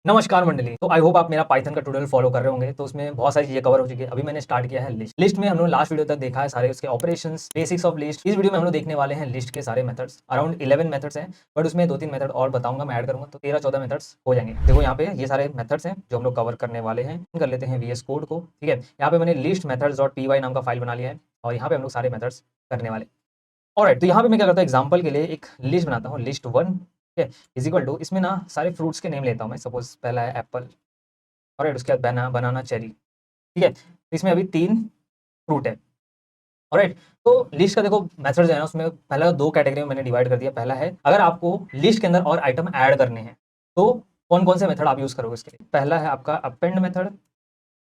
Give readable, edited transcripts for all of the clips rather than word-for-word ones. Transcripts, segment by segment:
नमस्कार मंडली। तो आई होप आप मेरा पाइथन का ट्यूटोरियल फॉलो कर रहे होंगे। तो उसमें बहुत सारी चीजें कवर हो चुकी है। अभी मैंने स्टार्ट किया है लिस्ट में हम लोग लास्ट वीडियो तक देखा है सारे उसके ऑपरेशंस, बेसिक्स ऑफ लिस्ट। इस वीडियो में हम लोग देखने वाले हैं लिस्ट के सारे मेथड्स। अराउंड 11 मेथड्स हैं, बट उसमें 2-3 मेथड और बताऊंगा, मैं ऐड करूंगा, तो 13-14 मेथड्स हो जाएंगे। देखो यहाँ पे ये सारे मेथड्स हैं जो हम लोग कवर करने वाले हैं। कर लेते हैं VS कोड को। ठीक है, यहाँ पे मैंने लिस्ट methods.py नाम का फाइल बना लिया है और यहाँ पे हम लोग सारे मेथड्स करने वाले। ऑलराइट, तो यहाँ पे मैं क्या करता हूँ, एग्जाम्पल के लिए एक लिस्ट बनाता हूँ, list1। ठीक है, इज इक्वल टू, इसमें ना सारे फ्रूट्स के नेम लेता हूँ मैं। सपोज पहला है एप्पल, ऑलराइट, उसके बाद बनाना चेरी। ठीक है, तो इसमें अभी 3 फ्रूट है। ऑलराइट, तो लिस्ट का देखो मेथड जो है ना, उसमें पहला 2 कैटेगरी में मैंने डिवाइड कर दिया। पहला है अगर आपको लिस्ट के अंदर और आइटम ऐड करने हैं तो कौन कौन से मेथड आप यूज़ करोगे इसके लिए। पहला है आपका अपेंड मेथड,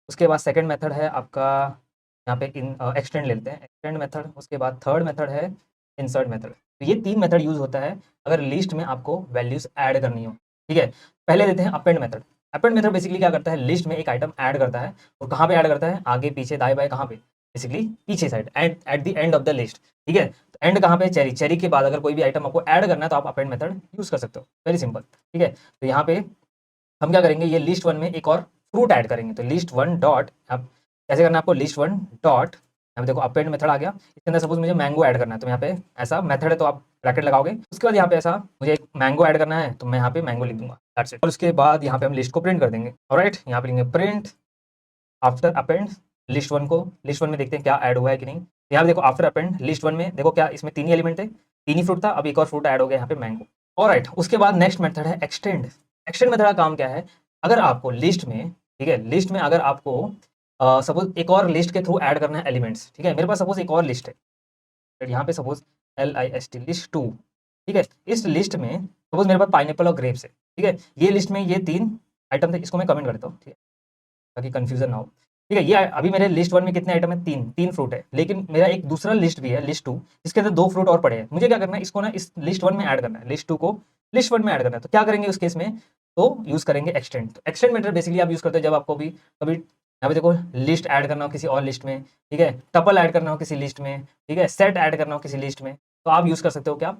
उसके बाद सेकंड मेथड है आपका, यहाँ पे इन एक्सटेंड लेते हैं, एक्सटेंड मेथड। उसके बाद थर्ड मेथड है इंसर्ट मेथड। तो ये 3 मेथड यूज़ होता है अगर लिस्ट में आपको वैल्यूज़ ऐड करनी हो। ठीक है, पहले देते हैं append method. Append method basically क्या करता है, लिस्ट में एक आइटम ऐड करता है। और कहाँ पे ऐड करता है, आगे पीछे दाएं बाएं, कहाँ पे, बेसिकली पीछे side, at the end of the list. ठीक है, तो एंड कहाँ पे, चेरी। चेरी के बाद अगर कोई भी आइटम आपको ऐड करना है तो आप अपेंड मेथड यूज़ कर सकते हो। Very simple. ठीक है, तो यहाँ पे हम क्या करेंगे, ये लिस्ट 1 में एक और फ्रूट ऐड करेंगे। तो लिस्ट 1 डॉट, अब कैसे करना है आपको, लिस्ट 1 डॉट, यहाँ पे देखो अपेंड मेथड आ गया। इसके अंदर सपोज मुझे मैंगो ऐड करना है, तो यहाँ पे ऐसा मेथड है तो आप ब्रैकेट लगाओगे। उसके बाद यहाँ पे ऐसा मुझे एक मैंगो ऐड करना है तो मैं यहाँ पे मैंगो लिख दूंगा, दैट्स इट। और उसके बाद यहाँ पे हम लिस्ट को प्रिंट कर देंगे। ऑलराइट, यहाँ पे लिखेंगे प्रिंट आफ्टर अपेंड लिस्ट 1 को। लिस्ट 1 में देखते हैं क्या ऐड हुआ है कि नहीं। यहाँ पे देखो आफ्टर अपेंड लिस्ट 1 में देखो क्या, इसमें 3 ही एलिमेंट थे, 3 ही फ्रूट था, अब एक और फ्रूट ऐड हो गया यहाँ पे, मैंगो। ऑलराइट, उसके बाद नेक्स्ट मेथड है एक्सटेंड। एक्सटेंड मेथड का काम क्या है, अगर आपको लिस्ट में, ठीक है, लिस्ट में अगर आपको सपोज एक और लिस्ट के थ्रू ऐड करना है एलिमेंट्स। ठीक है, मेरे पास सपोज एक और लिस्ट है, यहाँ पे सपोज LIST लिस्ट 2। ठीक है, इस लिस्ट में सपोज मेरे पास पाइनएप्पल और ग्रेप्स है। ठीक है, ये लिस्ट में ये 3 आइटम थे, इसको मैं कमेंट करता हूँ, ठीक है, ताकि कंफ्यूजन ना हो। ठीक है, ये अभी मेरे लिस्ट 1 में कितने आइटम है, 3 फ्रूट है। लेकिन मेरा एक दूसरा लिस्ट भी है, लिस्ट 2, इसके अंदर 2 फ्रूट और पड़े हैं। मुझे क्या करना है, इसको ना इस लिस्ट 1 में ऐड करना है, लिस्ट 2 को लिस्ट 1 में ऐड करना है। तो क्या करेंगे उस केस में, तो यूज़ करेंगे एक्सटेंड। तो एक्सटेंड मेथड बेसिकली आप यूज़ करते हो जब आपको भी कभी यहाँ पे देखो लिस्ट ऐड करना हो किसी और लिस्ट में, ठीक है, टपल ऐड करना हो किसी लिस्ट में, ठीक है, सेट ऐड करना हो किसी लिस्ट में, तो आप यूज़ कर सकते हो क्या,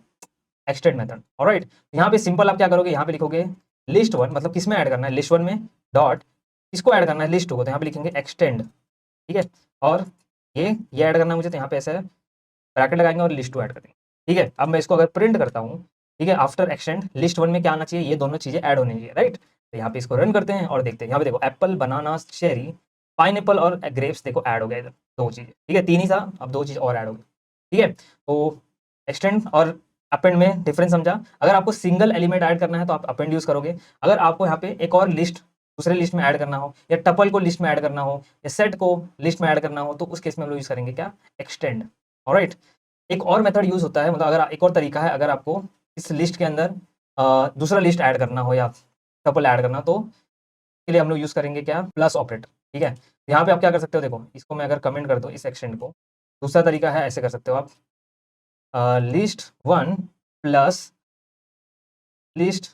एक्सटेंड मेथड। ऑलराइट, यहाँ पे सिंपल आप क्या करोगे, यहाँ पे लिखोगे लिस्ट 1, मतलब किस में ऐड करना है, लिस्ट 1 में डॉट, इसको ऐड करना है लिस्ट 2 को, तो यहाँ पे लिखेंगे एक्सटेंड। ठीक है, और ये ऐड करना है मुझे, तो यहाँ पे ऐसे ब्रैकेट लगाएंगे और लिस्ट 2 ऐड करेंगे। ठीक है, अब मैं इसको अगर प्रिंट करता हूँ, ठीक है, आफ्टर एक्सटेंड लिस्ट 1 में क्या आना चाहिए, ये दोनों चीज़ें ऐड होनी चाहिए, राइट। तो यहाँ पे इसको रन करते हैं और देखते हैं, यहाँ पे देखो एप्पल, बनाना, चेरी, पाइनएप्पल और ग्रेप्स देखो ऐड हो गया इधर, 2 चीज़ें। ठीक है, 3 ही था, अब 2 चीज़ और ऐड हो गई। ठीक है, तो एक्सटेंड और अपेंड में डिफरेंस समझा। अगर आपको सिंगल एलिमेंट ऐड करना है तो आप अपेंड यूज़ करोगे। अगर आपको यहाँ पे एक और लिस्ट दूसरे लिस्ट में ऐड करना हो, या टपल को लिस्ट में ऐड करना हो, या सेट को लिस्ट में ऐड करना हो, तो उस केस में हम लोग यूज़ करेंगे क्या, एक्सटेंड। ऑलराइट, एक और मेथड यूज़ होता है, मतलब अगर एक और तरीका है, अगर आपको इस लिस्ट के अंदर दूसरा लिस्ट ऐड करना हो या टपल ऐड करना, तो इसके लिए हम लोग यूज़ करेंगे क्या, प्लस ऑपरेटर। ठीक है, यहाँ पे आप क्या कर सकते हो, देखो इसको मैं अगर कमेंट कर दूँ इस एक्सटेंड को, दूसरा तरीका है, ऐसे कर सकते हो आप, लिस्ट 1 प्लस लिस्ट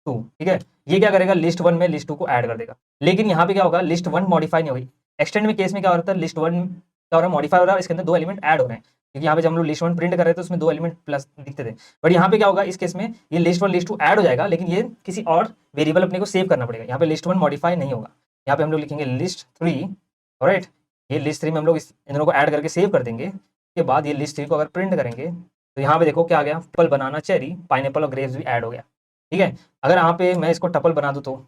2। ठीक है, ये क्या करेगा, लिस्ट 1 में लिस्ट 2 को ऐड कर देगा। लेकिन यहाँ पे क्या होगा, लिस्ट 1 मॉडिफाई नहीं होगी। एक्सटेंड में केस में क्या होता है, लिस्ट 1 क्या हो रहा है, मॉडिफाई हो रहा है, इसके अंदर 2 एलिमेंट ऐड हो रहे हैं। क्योंकि यहाँ पे जब हम लोग लिस्ट 1 प्रिंट कर रहे थे उसमें 2 एलिमेंट प्लस दिखते थे, बट यहाँ पे क्या होगा, इस केस में ये लिस्ट 1 लिस्ट 2 ऐड हो जाएगा, लेकिन ये किसी और वेरिएबल अपने को सेव करना पड़ेगा। यहाँ पे लिस्ट 1 मॉडिफाई नहीं होगा, यहाँ पे हम लोग लिखेंगे लिस्ट 3। राइट, ये लिस्ट 3 में हम लोग इन दोनों को ऐड करके सेव कर देंगे। उसके बाद ये लिस्ट 3 को अगर प्रिंट करेंगे तो यहाँ पे देखो क्या आ गया, एप्पल, बनाना, चेरी, पाइनएप्पल और ग्रेप्स भी ऐड हो गया। ठीक है, अगर यहाँ पे मैं इसको टपल बना दूँ तो,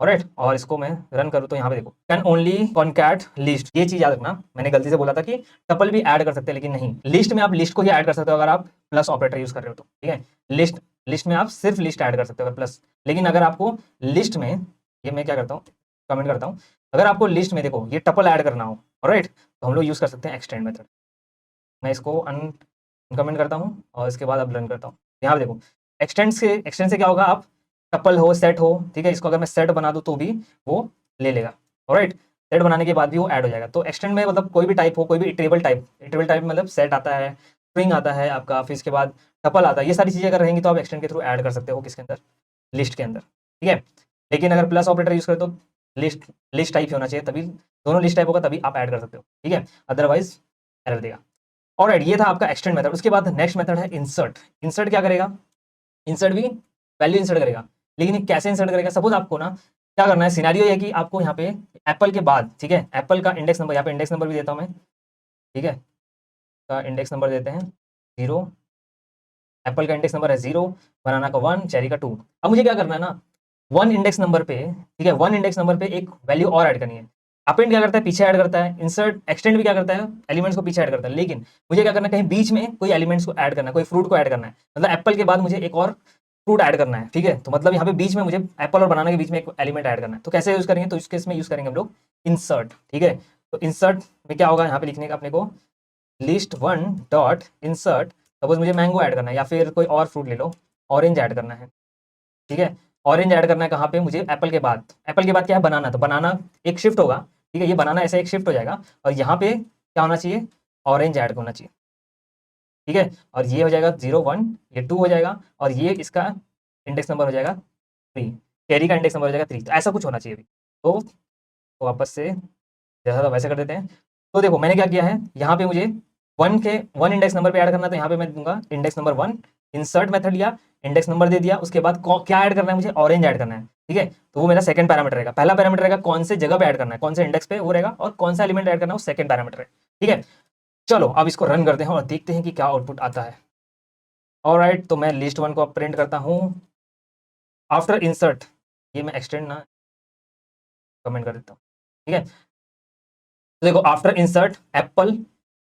ऑलराइट, और इसको मैं रन करूँ तो यहाँ पे देखो कैन ओनली कॉन्कैट लिस्ट। ये चीज याद रखना, मैंने गलती से बोला था कि टपल भी ऐड कर सकते हैं, लेकिन नहीं, लिस्ट में आप लिस्ट को ही ऐड कर सकते हो अगर आप प्लस ऑपरेटर यूज कर रहे हो तो। ठीक है, लिस्ट में आप सिर्फ लिस्ट ऐड कर सकते हो अगर प्लस। लेकिन अगर आपको लिस्ट में, ये मैं क्या करता हूँ, कमेंट करता हूँ, अगर आपको लिस्ट में देखो ये टपल ऐड करना हो, ऑलराइट, तो हम लोग यूज कर सकते हैं एक्सटेंड मेथड। मैं इसको अनकमेंट करता हूँ और इसके बाद अब रन करता हूँ। यहाँ पे देखो एक्सटेंड से क्या होगा, आप टपल हो, सेट हो, ठीक है, इसको अगर मैं सेट बना दूँ तो भी वो ले लेगा। ऑलराइट, सेट बनाने के बाद भी वो ऐड हो जाएगा। तो एक्सटेंड में मतलब कोई भी टाइप हो, कोई भी इटरेबल टाइप मतलब सेट आता है, स्ट्रिंग आता है आपका, फिर इसके बाद टपल आता है, ये सारी चीज़ें अगर रहेंगी तो आप एक्सटेंड के थ्रू ऐड कर सकते हो किसके अंदर, लिस्ट के अंदर। ठीक है, लेकिन अगर प्लस ऑपरेटर यूज करें तो लिस्ट लिस्ट टाइप ही होना चाहिए, तभी दोनों लिस्ट टाइप होगा तभी आप ऐड कर सकते हो। ठीक है, अदरवाइज एरर देगा। ऑलराइट, ये था आपका एक्सटेंड मेथड। उसके बाद नेक्स्ट मेथड है इंसर्ट। इंसर्ट क्या करेगा, इंसर्ट भी वैल्यू इंसर्ट करेगा। लेकिन ये कैसे इंसर्ट करेगा? सपोज आपको ना क्या करना है, सिनेरियो ये है कि आपको यहाँ पे एप्पल के बाद, ठीक है, एप्पल का इंडेक्स नंबर, यहाँ पे इंडेक्स नंबर भी देता हूँ मैं, ठीक है, का इंडेक्स नंबर देते हैं 0, एप्पल का इंडेक्स नंबर है 0, बनाना का 1, चेरी का 2। अब मुझे क्या करना है ना, 1 इंडेक्स नंबर पे, ठीक है, 1 इंडेक्स नंबर पे एक वैल्यू और ऐड करनी है। अपेंड क्या करता है, पीछे ऐड करता है, इंसर्ट एक्सटेंड भी क्या करता है, एलिमेंट्स को पीछे ऐड करता है, लेकिन मुझे क्या करना है, कहीं बीच में कोई एलिमेंट्स को ऐड करना है, कोई फ्रूट को ऐड करना है, मतलब एप्पल के बाद मुझे एक और फ्रूट ऐड करना है, ठीक है, तो मतलब यहाँ पे बीच में मुझे एप्पल और बनाना के बीच में एक एलिमेंट ऐड करना है। तो कैसे यूज करेंगे, तो इस केस में यूज करेंगे हम लोग इंसर्ट, ठीक है। तो इंसर्ट में क्या होगा, यहाँ पे लिखने का अपने को list one dot insert, suppose मुझे मैंगो ऐड करना है या फिर कोई और फ्रूट ले लो, ऑरेंज ऐड करना है, ठीक है, ऑरेंज ऐड करना है कहाँ पे, मुझे एप्पल के बाद, एप्पल के बाद क्या है, बनाना, तो बनाना एक शिफ्ट होगा, ठीक है, ये बनाना ऐसे एक शिफ्ट हो जाएगा और यहाँ पे क्या होना चाहिए, ऑरेंज ऐड होना चाहिए, ठीक है, और ये हो जाएगा 0 1, ये 2 हो जाएगा और ये इसका इंडेक्स नंबर हो जाएगा 3, कैरी का इंडेक्स नंबर हो जाएगा 3, तो ऐसा कुछ होना चाहिए अभी। तो वापस से जैसा था वैसे कर देते हैं। तो देखो मैंने क्या किया है, यहाँ पे मुझे 1 इंडेक्स नंबर पे ऐड करना है, तो यहाँ पे मैं दूंगा इंडेक्स नंबर 1, इंसर्ट मेथड लिया, इंडेक्स नंबर दे दिया, उसके बाद क्या ऐड करना है, मुझे ऑरेंज ऐड करना है, ठीक है, तो वो मेरा सेकंड पैरामीटर रहेगा। पहला पैरामीटर रहेगा कौन से जगह पे ऐड करना है, कौन से इंडेक्स पे वो रहेगा, और कौन सा एलिमेंट ऐड करना है, वो सेकंड पैरामीटर है, ठीक है। चलो अब इसको रन करते हैं और देखते हैं कि क्या आउटपुट आता है। ऑलराइट, तो मैं लिस्ट 1 को अब प्रिंट करता हूँ आफ्टर इंसर्ट, ये मैं एक्सटेंड ना कमेंट कर देता हूँ, ठीक है। तो देखो आफ्टर इंसर्ट एप्पल,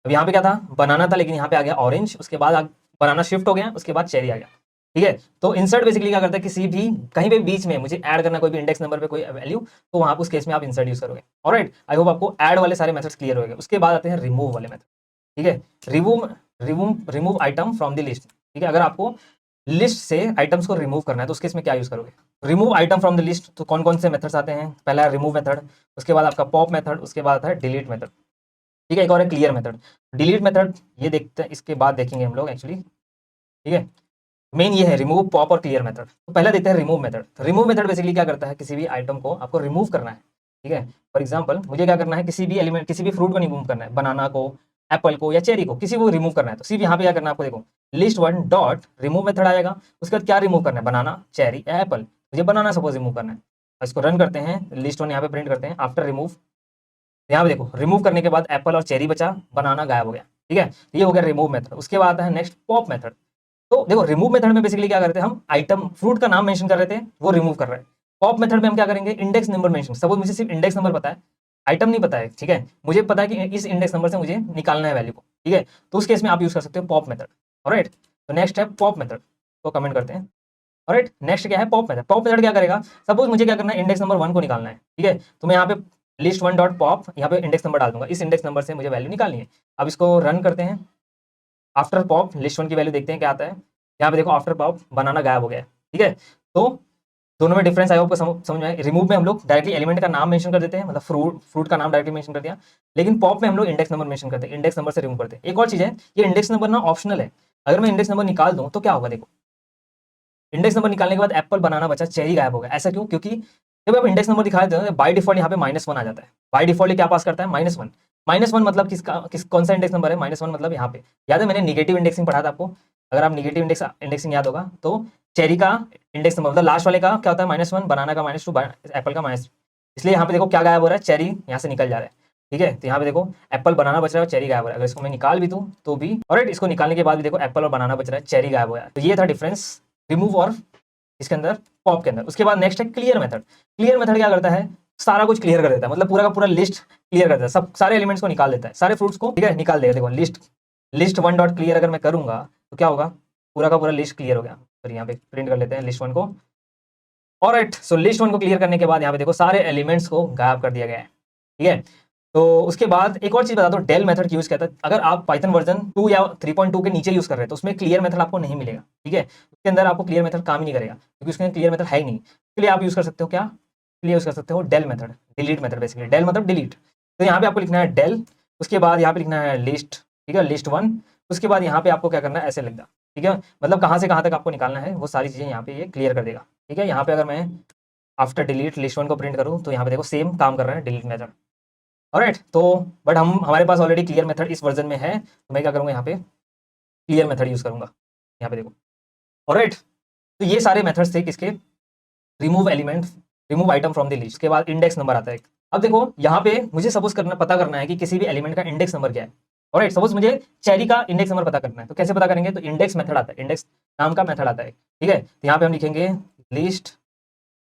अब यहाँ पे क्या था, बनाना था, लेकिन यहाँ पे आ गया ऑरेंज, उसके बाद बनाना शिफ्ट हो गया, उसके बाद चेरी आ गया, ठीक है। तो इंसर्ट बेसिकली क्या करता है, किसी भी कहीं पे बीच में मुझे ऐड करना कोई भी इंडेक्स नंबर पे कोई वैल्यू, तो वहाँ उस केस में आप इंसर्ट यूज करोगे। ऑलराइट, आई होप आपको ऐड वाले सारे मेथड्स क्लियर हो गए। उसके बाद आते हैं रिमूव वाले मेथड, ठीक है। Remove item from the list, ठीक है, अगर आपको लिस्ट से आइटम्स को रिमूव करना है तो उसके इसमें क्या यूज करोगे, remove item from the list, तो कौन कौन से मेथड्स आते हैं, पहला है रिमूव मेथड, उसके बाद आपका पॉप मेथड, उसके बाद आता है डिलीट मेथड, ठीक है, एक और है क्लियर मेथड। डिलीट मेथड ये देखते हैं, इसके बाद देखेंगे हम लोग एक्चुअली, ठीक है। मेन ये है रिमूव, पॉप और क्लियर मेथड। तो पहले देखते हैं remove method. Remove method basically क्या करता है, किसी भी आइटम को आपको रिमूव करना है, ठीक है। फॉर एग्जांपल मुझे क्या करना है, किसी भी एलिमेंट, किसी भी फ्रूट को रिमूव करना है, बनाना को, एप्पल को या चेरी को, किसी को रिमूव करना है, तो सिर्फ यहाँ पे क्या करना है आपको, देखो लिस्ट 1 डॉट रिमूव मेथड आएगा, उसके बाद क्या रिमूव करना है, बनाना, चेरी या एप्पल, मुझे बनाना सपोज रिमूव करना है। इसको रन करते हैं, लिस्ट 1 यहाँ पे प्रिंट करते हैं, आफ्टर रिमूव, यहाँ पे देखो रिमूव करने के बाद एप्पल और चेरी बचा, बनाना गायब हो गया, ठीक है, ये हो गया रिमूव मेथड। उसके बाद आता है नेक्स्ट पॉप मेथड। तो देखो रिमूव मेथड में बेसिकली क्या करते हैं, हम आइटम फ्रूट का नाम मेंशन कर रहे थे, वो रिमूव कर रहे हैं। पॉप मेथड में हम क्या करेंगे, इंडेक्स नंबर मेंशन, सपोज मुझे सिर्फ इंडेक्स नंबर पता है, आइटम नहीं पता है, ठीक है, मुझे पता है कि इस इंडेक्स नंबर से मुझे निकालना है वैल्यू को, ठीक है, तो उस केस में आप यूज कर सकते हो पॉप मेथड। ऑलराइट, तो नेक्स्ट है पॉप मेथड, तो कमेंट करते हैं। ऑलराइट, नेक्स्ट क्या है पॉप मेथड। पॉप मेथड क्या करेगा, सपोज मुझे क्या करना है, इंडेक्स नंबर 1 को निकालना है, ठीक है, तो मैं यहाँ पे लिस्ट 1 डॉट पॉप, यहाँ पे इंडेक्स नंबर डाल दूंगा, इस इंडेक्स नंबर से मुझे वैल्यू निकालनी है। अब इसको रन करते हैं, आफ्टर पॉप लिस्ट 1 की वैल्यू देखते हैं क्या आता है। यहाँ पे देखो आफ्टर पॉप बनाना गायब हो गया है, ठीक है। तो दोनों में डिफरेंस आई होप को समझ में आए। रिमूव में हम लोग डायरेक्टली एलिमेंट का नाम मेंशन कर देते हैं, मतलब फ्रूट का नाम डायरेक्टली मेंशन कर दिया, लेकिन पॉप में हम लोग इंडेक्स नंबर मेंशन करते हैं, इंडेक्स नंबर से रिमूव करते हैं। एक और चीज है, ये इंडेक्स नंबर ना ऑप्शनल है, अगर मैं इंडेक्स नंबर निकाल दूं तो क्या होगा, देखो इंडेक्स नंबर निकालने के बाद एप्पल बनाना बचा, चेरी गायब हो गया। ऐसा क्यों, क्योंकि जब आप इंडेक्स नंबर दिखा देते हो बाय डिफॉल्ट यहाँ पे -1 आ जाता है। बाय डिफॉल्ट क्या पास करता है, -1। -1 मतलब कौन सा इंडेक्स नंबर है, -1 मतलब यहाँ पे, याद है मैंने निगेटिव इंडेक्सिंग पढ़ा था आपको, अगर आप निगेटिव इंडेक्सिंग याद होगा तो चेरी का इंडेक्स नंबर मतलब लास्ट वाले का क्या होता है, -1, बनाना का -2, एप्पल का -, इसलिए यहाँ पे देखो क्या गायब हो रहा है, चेरी यहाँ से निकल जा रहा है, ठीक है। तो यहाँ पे देखो एप्पल बनाना बच रहा है और चेरी गायब हो रहा है। अगर इसको मैं निकाल भी दूं तो भी, और इसको निकालने के बाद भी देखो एप्पल और बनाना बच रहा है, चेरी गायब हो गया। तो ये था डिफरेंस रिमूव और इसके अंदर, पॉप के अंदर। उसके बाद नेक्स्ट है क्लियर मेथड। क्लियर मेथड क्या करता है, सारा कुछ क्लियर कर देता है, मतलब पूरा का पूरा लिस्ट क्लियर कर देता है, सब सारे एलिमेंट्स को निकाल देता है, सारे फ्रूट्स को, ठीक है, निकाल देगा। देखो लिस्ट 1 डॉट क्लियर अगर मैं करूंगा तो क्या होगा, पूरा का पूरा लिस्ट क्लियर हो गया। फिर यहाँ पे प्रिंट कर लेते हैं लिस्ट 1 को। ऑलराइट, सो लिस्ट 1 को क्लियर करने के बाद यहाँ पे देखो सारे एलिमेंट्स को गायब कर दिया गया है, ठीक है। तो उसके बाद एक और चीज बता दो, डेल मेथड यूज करता है, अगर आप पाइथन वर्जन 2 या 3.2 के नीचे यूज कर रहे हैं तो उसमें क्लियर मेथड आपको नहीं मिलेगा, ठीक है, उसके अंदर आपको क्लियर मेथड काम ही नहीं करेगा, क्योंकि उसके अंदर क्लियर मेथड है ही नहीं। इसके लिए आप यूज कर सकते हो क्या, इसलिए यूज कर सकते हो del method, delete method, basically del मतलब डिलीट। तो यहाँ पे आपको लिखना है डेल, उसके बाद यहाँ पे लिखना है लिस्ट, ठीक है, लिस्ट 1, उसके बाद यहाँ पे आपको क्या करना है, ऐसे लिख दो, ठीक है, मतलब कहाँ से कहाँ तक आपको निकालना है वो सारी चीजें यहाँ पे ये क्लियर कर देगा, ठीक है। यहाँ पे अगर मैं आफ्टर डिलीट लिस्ट 1 को प्रिंट करूँ तो यहाँ पे देखो सेम काम कर रहा है डिलीट मेथड। ऑलराइट, तो बट हम हमारे पास ऑलरेडी क्लियर मेथड इस वर्जन में है, तो मैं क्या करूँगा, यहाँ पे क्लियर मेथड यूज करूँगा, यहाँ पे देखो। ऑलराइट, तो ये सारे मेथड्स थे किसके, remove element, remove item from the list, के बाद इंडेक्स नंबर आता है। अब देखो यहाँ पे मुझे सपोज पता करना है कि किसी भी एलिमेंट का इंडेक्स नंबर क्या है। ऑलराइट, सपोज मुझे चेरी का इंडेक्स नंबर पता करना है, तो कैसे पता करेंगे, तो इंडेक्स मेथड आता है, इंडेक्स नाम का मेथड आता है, ठीक है। तो यहाँ पे हम लिखेंगे लिस्ट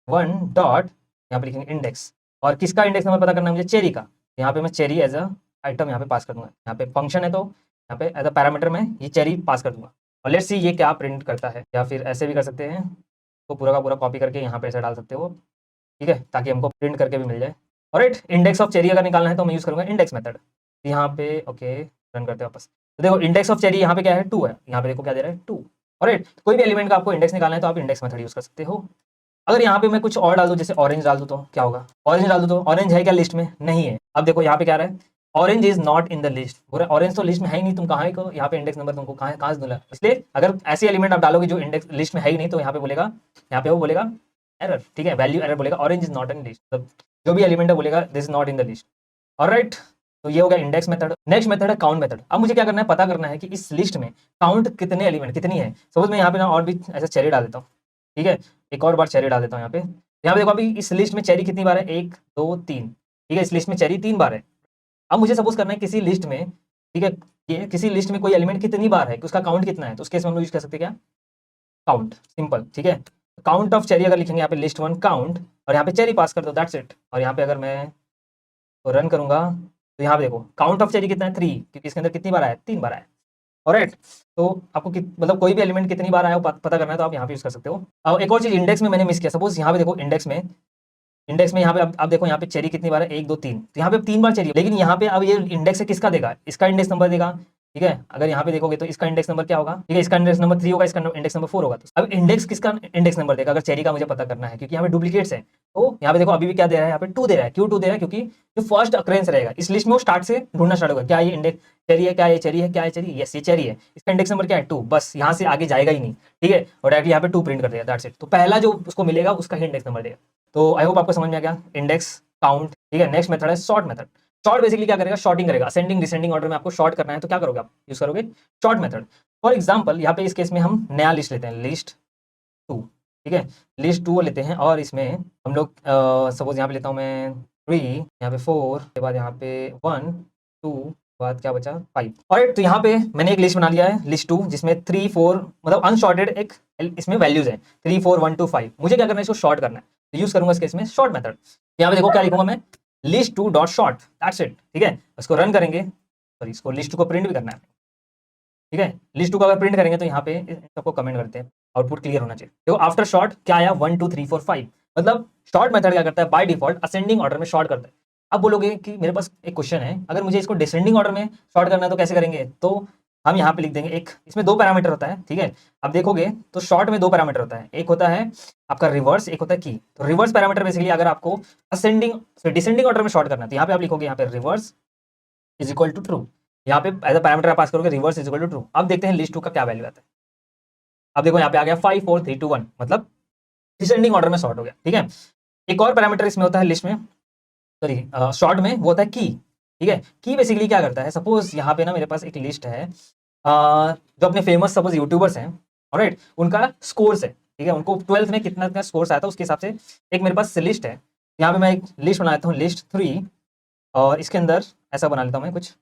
वन डॉट, यहाँ पे लिखेंगे इंडेक्स, और किसका इंडेक्स नंबर पता करना है मुझे, चेरी का। यहाँ पे मैं चेरी एज अ आइटम यहाँ पे पास कर दूंगा, यहाँ पे फंक्शन है तो यहाँ पे एज अ पैरामीटर में ये चेरी पास कर दूंगा। और लेट्स सी ये क्या प्रिंट करता है, या फिर ऐसे भी कर सकते हैं, तो पूरा का पूरा कॉपी करके यहाँ पे ऐसे डाल सकते हो, ठीक है, ताकि हमको प्रिंट करके भी मिल जाए। ऑलराइट, इंडेक्स ऑफ चेरी अगर निकालना है तो मैं यूज़ करूँगा इंडेक्स मेथड। यहाँ पे ओके, रन करते हैं वापस। तो देखो इंडेक्स ऑफ चेरी यहाँ पे क्या है, 2 है, यहाँ पे देखो क्या दे रहा है, 2। ऑलराइट, कोई भी एलिमेंट का आपको इंडेक्स निकालना है तो आप इंडेक्स मेथड यूज़ कर सकते हो। अगर यहाँ पे मैं कुछ और डाल दूँ, जैसे ऑरेंज डाल दूँ, तो क्या होगा, ऑरेंज डाल दूँ तो ऑरेंज है क्या लिस्ट में, नहीं है। अब देखो यहाँ पे क्या रहा है, orange is not in the list, पूरा ऑरेंज तो लिस्ट में है ही नहीं, तुम कहाँ को यहाँ पे इंडेक्स नंबर तुमको कहाँ से दूंगा। इसलिए अगर ऐसी एलिमेंट आप डालोगे जो इंडेक्स लिस्ट में है ही नहीं, तो यहाँ पे बोलेगा, यहाँ पे वो बोलेगा एरर, ठीक है, वैल्यू एरर बोलेगा, orange is not in list, मतलब जो भी एलिमेंट है बोलेगा this is not in the list. Alright, तो ये हो गया इंडेक्स मेथड। नेक्स्ट मेथड है काउंट मेथड। अब मुझे क्या करना है, पता करना है कि इस लिस्ट में काउंट कितने एलिमेंट कितनी है। सपोज मैं यहाँ पे ना और भी ऐसा चेरी डाल देता हूँ, ठीक है, एक और बार चेरी डाल देता हूँ यहाँ पे। यहाँ पे देखो अभी इस लिस्ट में चेरी कितनी बार है, 1 2 3, ठीक है, इस लिस्ट में चेरी 3 बार है। अब मुझे सपोज करना है किसी लिस्ट में, ठीक है, ये किसी लिस्ट में कोई एलिमेंट कितनी बार है, कि उसका काउंट कितना है, तो उस केस में हम लोग यूज कर सकते हैं क्या, काउंट, सिंपल, ठीक है। काउंट ऑफ चेरी अगर लिखेंगे यहाँ पे लिस्ट वन काउंट, और यहाँ पे चेरी पास कर दो, दैट्स इट। और यहाँ पे अगर मैं तो रन करूंगा, तो यहाँ पे देखो काउंट ऑफ चेरी कितना है, 3, क्योंकि इसके अंदर कितनी बार आया, 3 बार आया। ऑलराइट, तो आपको मतलब कोई भी एलिमेंट कितनी बार आया वो पता करना है, तो आप यहाँ पे यूज कर सकते हो। अब एक और चीज इंडेक्स में मैंने मिस किया, सपोज यहाँ पे देखो इंडेक्स में यहाँ पे अब देखो यहाँ पे चेरी कितनी बार है, 1 2 3, तो यहाँ पे 3 बार चेरी, लेकिन यहाँ पे अब ये इंडेक्स है किसका देगा, इसका इंडेक्स नंबर देगा, ठीक है। अगर यहाँ पे देखोगे तो इसका इंडेक्स नंबर क्या होगा, ठीक है, इसका इंडेक्स नंबर 3 होगा, इसका इंडेक्स नंबर 4 होगा। तो अब इंडेक्स किसका इंडेक्स नंबर देगा, अगर चेरी का मुझे पता करना है, क्योंकि यहाँ पे डुप्लीकेट्स है। तो यहाँ पे देखो अभी भी क्या दे रहा है, यहाँ पे 2 दे रहा है, क्यों 2 दे रहा है, क्योंकि जो फर्स्ट अक्रेंस रहेगा इस लिस्ट में वो स्टार्ट से ढूंढना स्टार्ट होगा, क्या ये इंडेक्स चेरी है, क्या ये चेरी है, क्या है चेरी, यस ये चेरी है, इसका इंडेक्स नंबर क्या है, 2, बस यहाँ से आगे जाएगा ही नहीं, ठीक है, और डायरेक्टली यहाँ पे 2 प्रिंट कर देगा, दैट्स इट। तो पहला जो उसको मिलेगा उसका ही इंडेक्स नंबर देगा। तो आई होप आपको समझ में आ गया इंडेक्स काउंट, ठीक है। नेक्स्ट मेथड है सॉर्ट मेथड। सॉर्ट बेसिकली क्या करेगा, शॉर्टिंग करेगा, असेंडिंग डिसेंडिंग ऑर्डर में आपको शॉर्ट करना है, तो क्या करोगे आप, यूज करोगे शॉर्ट मेथड। फॉर एग्जांपल यहाँ पे इस केस में हम नया लिस्ट लेते हैं, लिस्ट 2, ठीक है, लिस्ट 2 लेते हैं, और इसमें हम लोग सपोज यहाँ पे लेता हूँ मैं 3, यहाँ पे 4 के बाद यहाँ पे 1 2 बाद क्या बचा 5। और तो यहाँ पे मैंने एक लिस्ट बना लिया है लिस्ट 2, जिसमें 3 4 मतलब अनशॉर्टेड एक इसमें वैल्यूज है 3 4 1 2 5। मुझे क्या करना है, इसको शॉर्ट करना है, तो यूज करूंगा इस केस में शॉर्ट मेथड। यहाँ पे देखो क्या लिखूंगा मैं, list 2 dot short, that's it, ठीक है। इसको रन करेंगे, सॉरी इसको लिस्ट 2 को प्रिंट भी करना है, ठीक है। लिस्ट 2 को अगर प्रिंट करेंगे तो यहाँ पे इन सबको कमेंट करते हैं, आउटपुट क्लियर होना चाहिए। देखो आफ्टर शॉर्ट क्या आया, 1 2 3 4 5, मतलब शॉर्ट मेथड क्या करता है, बाय डिफॉल्ट असेंडिंग ऑर्डर में शॉर्ट करता है। अब बोलोगे कि मेरे पास एक क्वेश्चन है, अगर मुझे इसको डिसेंडिंग ऑर्डर में शॉर्ट करना है तो कैसे करेंगे, तो हम यहाँ पे लिख देंगे एक, इसमें 2 पैरामीटर होता है, ठीक है। अब देखोगे तो शॉर्ट में 2 पैरामीटर होता है, एक होता है आपका रिवर्स, एक होता है की। तो रिवर्स पैरामीटर बेसिकली अगर आपको असेंडिंग डिसेंडिंग ऑर्डर में शॉर्ट करना है, तो यहाँ पे आप लिखोगे यहाँ पे reverse is equal to true, यहाँ पे एज अ पैरामीटर आप पास करोगे reverse is equal to true. अब देखते हैं लिस्ट 2 का क्या वैल्यू आता है। अब देखो यहाँ पे आ गया 5 4 3 2 1, मतलब डिसेंडिंग ऑर्डर में सॉर्ट हो गया, ठीक है। एक और पैरामीटर इसमें होता है लिस्ट में, सॉरी शॉर्ट में, वो होता है की, ठीक है। की बेसिकली क्या करता है, सपोज यहाँ पे ना मेरे पास एक लिस्ट है, जो अपने फेमस सपोज यूट्यूबर्स हैं, ऑलराइट, उनका स्कोर्स है, ठीक है, उनको 12th में कितना कितना स्कोर्स आया था उसके हिसाब से एक मेरे पास लिस्ट है। यहाँ पे मैं एक लिस्ट बना लेता हूँ लिस्ट 3, और इसके अंदर ऐसा बना लेता हूँ मैं कुछ,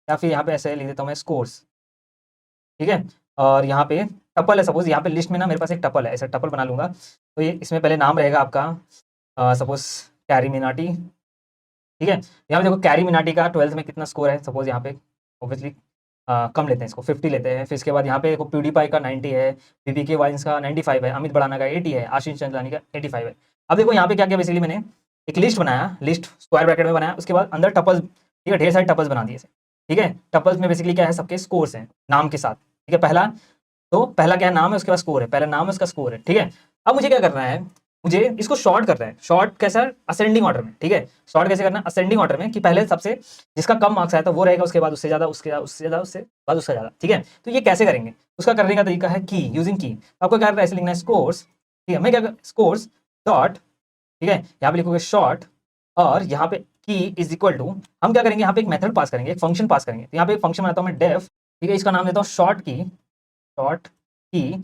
या फिर यहाँ पे ऐसे लिख देता हूँ मैं स्कोर्स, ठीक है। और यहाँ पे टपल है, सपोज यहाँ पे लिस्ट में ना मेरे पास एक टपल है, ऐसा टपल बना लूंगा। तो ये इसमें पहले नाम रहेगा आपका सपोज कैरी मिनाटी, ठीक है। यहाँ पे देखो कैरी मिनाटी का 12th में कितना स्कोर है, सपोज यहाँ पे ऑब्वियसली कम लेते हैं, इसको 50 लेते हैं। फिर इसके बाद यहाँ पे देखो प्यूडीपाई का 90 है, बीबीके वाइन्स का 95 है, अमित बड़ाना का 80 है, आशीष चंदलानी का 85 है। अब देखो यहाँ पे क्या किया, बेसिकली मैंने एक लिस्ट बनाया, लिस्ट स्क्वायर ब्रैकेट में बनाया, उसके बाद अंदर टपल्स, ठीक है, ढेर सारे टपल्स बना दिए, ठीक है। टपल्स में बेसिकली क्या है, सबके स्कोर्स हैं नाम के साथ, ठीक है। पहला क्या है, नाम है, उसके बाद स्कोर है, पहला नाम है उसका स्कोर है, ठीक है। अब मुझे क्या करना है, मुझे इसको शॉर्ट करना है। शॉर्ट कैसा, असेंडिंग ऑर्डर में, ठीक है। शॉर्ट कैसे करना है, असेंडिंग ऑर्डर में, कि पहले सबसे जिसका कम मार्क्स आया था वो रहेगा, उसके बाद उससे ज्यादा, उसके बाद उससे ज्यादा, उससे बाद उसका ज्यादा, ठीक है। तो ये कैसे करेंगे, उसका करने का तरीका है की, यूजिंग की। आपको क्या करना है, ऐसे लिखना है स्कोर्स, ठीक है। मैं क्या स्कोर्स डॉट, ठीक है, यहाँ पे लिखोगे शॉर्ट, और यहाँ पे की इज इक्वल टू, हम क्या करेंगे, यहाँ पे एक मेथड पास करेंगे, एक फंक्शन पास करेंगे। तो यहाँ पे एक फंक्शन बनाता हूँ मैं डेफ, ठीक है, इसका नाम देता हूँ शॉर्ट की,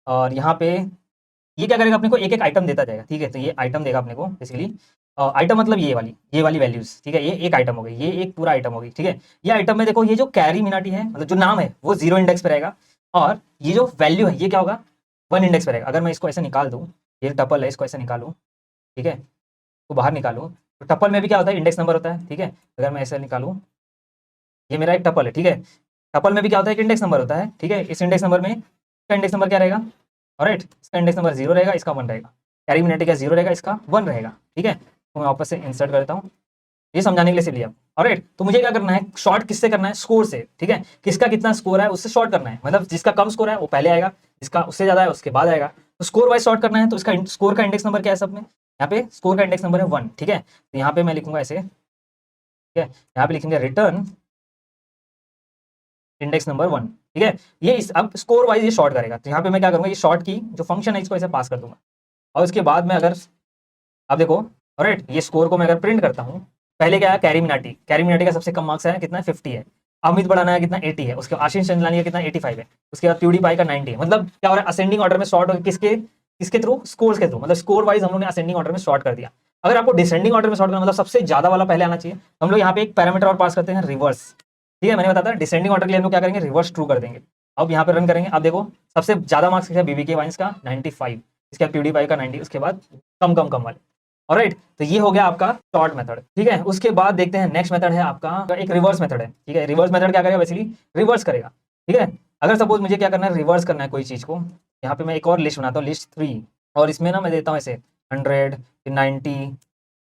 और यहाँ पे ये क्या करेगा अपने को एक एक आइटम देता जाएगा, ठीक है। तो ये आइटम देगा अपने को बेसिकली, आइटम मतलब ये वाली वैल्यूज, ठीक है। ये एक आइटम हो गई, ये एक पूरा आइटम हो गई, ठीक है। ये आइटम में देखो ये जो कैरी मिनाटी है, मतलब जो नाम है वो 0 इंडेक्स पे रहेगा, और ये जो वैल्यू है ये क्या होगा, 1 इंडेक्स पे रहेगा। अगर मैं इसको ऐसे निकाल दूँ, ये टपल है, इसको ऐसे निकालूँ, ठीक है, तो बाहर निकालूँ, तो टपल में भी क्या होता है, इंडेक्स नंबर होता है, ठीक है। अगर मैं ऐसे निकालूँ, ये मेरा एक टपल है, ठीक है। टपल में भी क्या होता है, एक इंडेक्स नंबर होता है, ठीक है। इस इंडेक्स नंबर में इसका इंडेक्स नंबर क्या रहेगा, ऑलराइट, इसका इंडेक्स नंबर 0 रहेगा, इसका 1 रहेगा। कैरी मिनाटी का 0 रहेगा, इसका 1 रहेगा, ठीक है। तो मैं वापस से इंसर्ट कर देता हूँ, ये समझाने के लिए सिर्फ लिया, ऑलराइट। तो मुझे क्या करना है, शॉर्ट किससे करना है, स्कोर से, ठीक है। किसका कितना स्कोर है उससे शॉर्ट करना है, मतलब जिसका कम स्कोर है वो पहले आएगा, जिसका उससे ज्यादा है उसके बाद आएगा। तो स्कोर वाइज शॉर्ट करना है, तो इसका स्कोर का इंडेक्स नंबर क्या है सब में, यहाँ पे स्कोर का इंडेक्स नंबर है 1, ठीक है। तो यहाँ पे मैं लिखूंगा ऐसे, ठीक है, यहाँ पे लिखेंगे रिटर्न इंडेक्स नंबर 1, ठीक है। ये इस अब स्कोर वाइज ये शॉर्ट करेगा, तो यहाँ पे मैं क्या करूंगा, ये शॉर्ट की जो फंक्शन है इसको ऐसे पास कर दूंगा, और उसके बाद में अगर, अब देखो, ऑलराइट, ये स्कोर को मैं अगर प्रिंट करता हूँ, पहले क्या है, कैरी मिनाटी का सबसे कम मार्क्स है कितना, 50 है। अमित बढ़ाना है कितना, 80 है। उसके बाद आशीष चंदलानी का कितना, 85 है। उसके बाद प्यूडी पाई का 90 है। मतलब क्या हो रहा है, असेंडिंग ऑर्डर में शॉर्ट हो, किसके किसके थ्रू, स्कोर्स के थ्रू, मतलब स्कोर वाइज हम लोग ने असेंडिंग ऑर्डर में शॉर्ट कर दिया। अगर आपको डिसेंडिंग ऑर्डर में शॉर्ट करना, मतलब सबसे ज्यादा वाला पहले आना चाहिए, तो हम लोग यहाँ पे एक पैरामीटर और पास करते हैं, रिवर्स, ठीक है। मैंने बताया था डिसेंडिंग ऑर्डर के लिए हम लोग क्या करेंगे, रिवर्स ट्रू कर देंगे। अब यहाँ पे रन करेंगे, अब देखो सबसे ज्यादा मार्क्स क्या है, बीबीके वाइन्स का 95, इसके बाद प्यूडी पाई का 90, उसके बाद कम कम कम वाले, ऑलराइट। तो ये हो गया आपका शॉर्ट मेथड, ठीक है। उसके बाद देखते हैं नेक्स्ट मेथड है आपका एक रिवर्स मेथड है, ठीक है। रिवर्स मेथड क्या करेगा, बेसिकली रिवर्स करेगा, ठीक है। अगर सपोज मुझे क्या करना है, रिवर्स करना है कोई चीज को, यहाँ पे मैं एक और लिस्ट बनाता हूँ, लिस्ट 3, और इसमें ना मैं देता हूँ ऐसे 100, 90,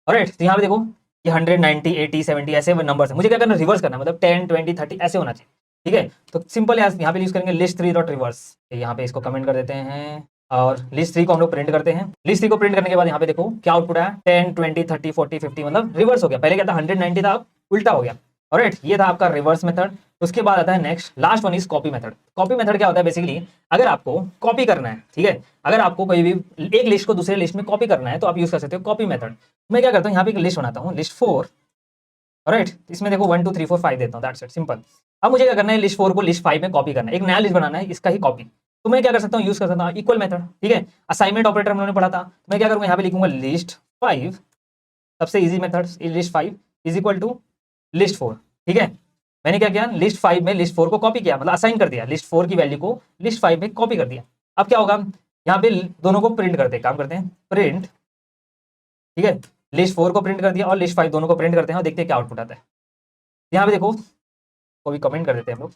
ऑलराइट। तो यहाँ पे देखो ये 100, 90, 80, 70 ऐसे नंबर है, मुझे क्या करना है, रिवर्स करना है, मतलब 10, 20, 30 ऐसे होना चाहिए, ठीक है। तो सिंपल यहाँ पे यूज करेंगे लिस्ट 3 डॉट रिवर्स, यहाँ पे इसको कमेंट कर देते हैं, और लिस्ट 3 को हम लोग प्रिंट करते हैं। लिस्ट 3 को प्रिंट करने के बाद यहाँ पे देखो क्या आउटपुट है, 10, 20, 30, 40, 50, मतलब रिवर्स हो गया। पहले क्या था, 100, 90 था, अब उल्टा हो गया, ऑलराइट। ये था आपका रिवर्स मेथड। उसके बाद आता है next, last one is copy method. Copy method क्या होता है, बेसिकली अगर आपको कॉपी करना है, ठीक है, अगर आपको कोई भी एक लिस्ट को दूसरे लिस्ट में कॉपी करना है, तो आप यूज कर सकते हो कॉपी मेथड। मैं क्या करता हूँ, यहाँ पे एक लिस्ट बनाता हूँ, लिस्ट 4, राइट। इसमें देखो 1 2 3 4 5 देता हूँ, दैट्स इट, सिंपल। अब मुझे क्या करना है, लिस्ट 4 को लिस्ट 5 में कॉपी करना है, एक नया लिस्ट बनाना है, इसका ही कॉपी। तो मैं क्या कर सकता हूँ, यूज कर सकता हूँ इक्वल मेथड, ठीक है। असाइनमेंट ऑपरेटर हम लोगों ने पढ़ा था, तो मैं क्या करूँगा, यहाँ पे लिखूंगा लिस्ट 5, सबसे easy method, list 5 is equal to list 4, ठीक है। मैंने क्या किया, लिस्ट 5 में लिस्ट 4 को कॉपी किया, मतलब असाइन कर दिया, लिस्ट 4 की वैल्यू को लिस्ट 5 में कॉपी कर दिया। अब क्या होगा, यहाँ पे दोनों को प्रिंट करते हैं, काम करते हैं प्रिंट, ठीक है। लिस्ट 4 को प्रिंट कर दिया और लिस्ट 5 दोनों को प्रिंट करते हैं, और देखते हैं क्या आउटपुट आता है। यहाँ पे देखो, को भी कमेंट कर देते हैं हम लोग,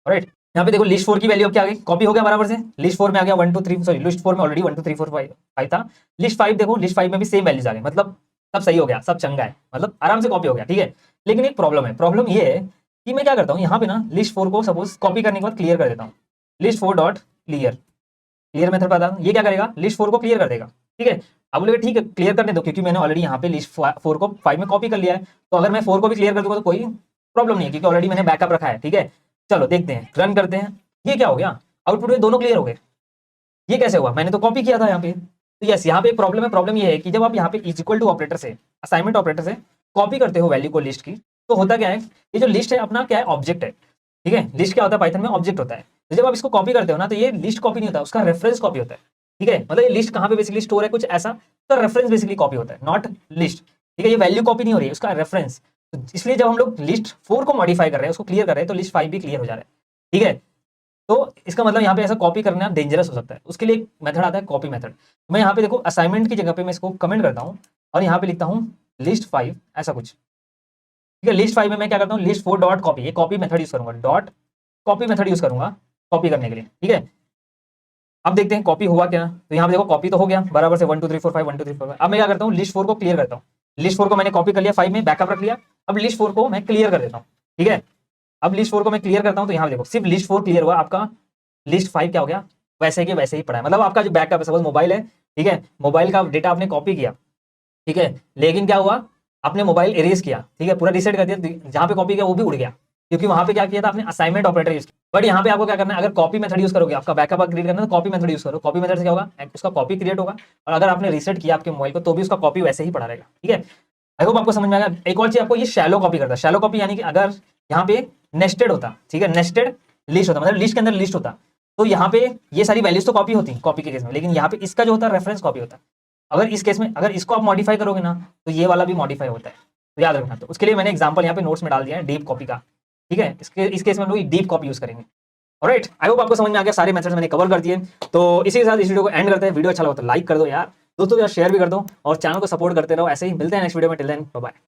राइट। यहाँ पे देखो लिस्ट 4 की वैल्यू अब क्या आ गई, कॉपी हो गया बराबर से, लिस्ट 4 में आ गया 1 2 3, सॉरी लिस्ट 4 में ऑलरेडी 1 2 3 4 5 था। लिस्ट 5 देखो, लिस्ट 5 में भी सेम वैल्यूज आ गए, मतलब सब सही हो गया, सब चंगा है, मतलब आराम से कॉपी हो गया, ठीक है। लेकिन एक प्रॉब्लम है, प्रॉब्लम ये है कि मैं क्या करता हूँ, यहाँ पे ना लिस्ट 4 को सपोज कॉपी करने के बाद क्लियर कर देता हूँ, list 4 dot clear, clear method पता है, ये क्या करेगा, लिस्ट 4 को क्लियर कर देगा, ठीक है। अब बोलेगा ठीक है क्लियर करने दो, क्योंकि मैंने ऑलरेडी यहाँ पे लिस्ट 4 को 5 में कॉपी कर लिया है, तो अगर मैं 4 को भी क्लियर कर दूंगा तो कोई प्रॉब्लम नहीं है, क्योंकि ऑलरेडी मैंने बैकअप रखा है, ठीक है। चलो देखते हैं, रन करते हैं। ये क्या हो गया, आउटपुट में दोनों क्लियर हो गए। ये कैसे हुआ, मैंने तो कॉपी किया था यहाँ पे। तो यस, यहाँ पे एक प्रॉब्लम है। प्रॉब्लम ये है कि जब आप यहाँ पे इज इक्वल टू ऑपरेटर से, असाइनमेंट ऑपरेटर से कॉपी करते हो वैल्यू को लिस्ट की, तो होता क्या है, ये जो लिस्ट है अपना क्या है, ऑब्जेक्ट है, ठीक है। लिस्ट क्या होता है, पाइथन में ऑब्जेक्ट होता है। तो जब आप इसको कॉपी करते हो ना, तो ये लिस्ट कॉपी नहीं होता, उसका रेफरेंस कॉपी होता है, ठीक है। मतलब ये लिस्ट कहाँ पे बेसिकली स्टोर है, कुछ ऐसा, उसका रेफरेंस बेसिकली कॉपी होता है, नॉट लिस्ट, ठीक है। ये वैल्यू कॉपी नहीं हो रही है, उसका रेफरेंस। तो इसलिए जब हम लोग लिस्ट 4 को मॉडिफाई कर रहे हैं, उसको क्लियर कर रहे हैं, तो लिस्ट 5 भी क्लियर हो जा रहा है, ठीक है। तो इसका मतलब यहाँ पे ऐसा कॉपी करना डेंजरस हो सकता है, उसके लिए एक मेथड आता है कॉपी मेथड। मैं यहाँ पे देखो असाइनमेंट की जगह पे मैं इसको कमेंट करता हूँ, और यहाँ पे लिखता हूँ लिस्ट 5 ऐसा कुछ, ठीक है। लिस्ट 5 में मैं क्या करता हूँ, लिस्ट 4 डॉट कॉपी, ये कॉपी मेथड यूज करूंगा, डॉट कॉपी मेथड यूज करूंगा कॉपी करने के लिए, ठीक है। अब देखते हैं कॉपी हुआ क्या। तो यहाँ पे देखो कॉपी तो हो गया बराबर से 1 2 3 4 5 1 2 3 4 5। अब मैं क्या करता हूँ, लिस्ट 4 को क्लियर करता हूँ। लिस्ट 4 को मैंने कॉपी कर लिया 5 में, बैकअप रख लिया। अब लिस्ट 4 को मैं क्लियर कर देता हूँ, ठीक है। अब लिस्ट 4 को मैं क्लियर करता हूँ, तो यहाँ देखो सिर्फ लिस्ट 4 क्लियर हुआ, आपका लिस्ट 5 क्या हो गया, वैसे के वैसे ही पड़ा है। मतलब आपका जो बैकअप है, सपोज मोबाइल है, ठीक है, मोबाइल का डेटा आपने कॉपी किया, ठीक है, लेकिन क्या हुआ, आपने मोबाइल इरेज किया, ठीक है, पूरा रीसेट कर दिया, जहां पे कॉपी किया वो भी उड़ गया, क्योंकि वहां पे क्या किया था आपने, असाइनमेंट ऑपरेटर यूज किया। बट यहाँ पे आपको क्या करना है, अगर कॉपी मेथड यूज करोगे, आपका बैकअप क्रिएट करना है, तो कॉपी मेथड यूज करो। कॉपी मेथड से क्या होगा, उसका कॉपी क्रिएट होगा, और अगर आपने रीसेट किया आपके मोबाइल को, तो भी उसका कॉपी वैसे ही पड़ा रहेगा, ठीक है। आई होप आपको समझ में आएगा। एक और चीज आपको, ये शैलो कॉपी करता है। शैलो कॉपी यानी कि अगर यहाँ पे नेस्टेड होता, ठीक है, नेस्टेड लिस्ट होता, मतलब लिस्ट के अंदर लिस्ट होता, तो यहाँ पे ये सारी वैल्यूज तो कॉपी होती हैं कॉपी के केस में, लेकिन यहाँ पे इसका जो होता है रेफरेंस कॉपी होता है। अगर इस केस में अगर इसको आप मॉडिफाई करोगे ना तो ये वाला भी मॉडिफाई होता है, तो याद रखना। तो उसके लिए मैंने एग्जांपल यहाँ पे नोट्स में डाल दिया है डीप कॉपी का, ठीक है। इस केस में हम लोग डीप कॉपी यूज करेंगे। ऑलराइट, आई होप आपको समझ में आ गया, सारे मेथड्स मैंने कवर कर दिए। तो इसी के साथ इस वीडियो को एंड करते हैं। वीडियो अच्छा लगा तो लाइक कर दो यार, दोस्तों यार शेयर भी कर दो, और चैनल को सपोर्ट करते रहो ऐसे ही। मिलते हैं नेक्स्ट वीडियो में, टिल देन बाय बाय।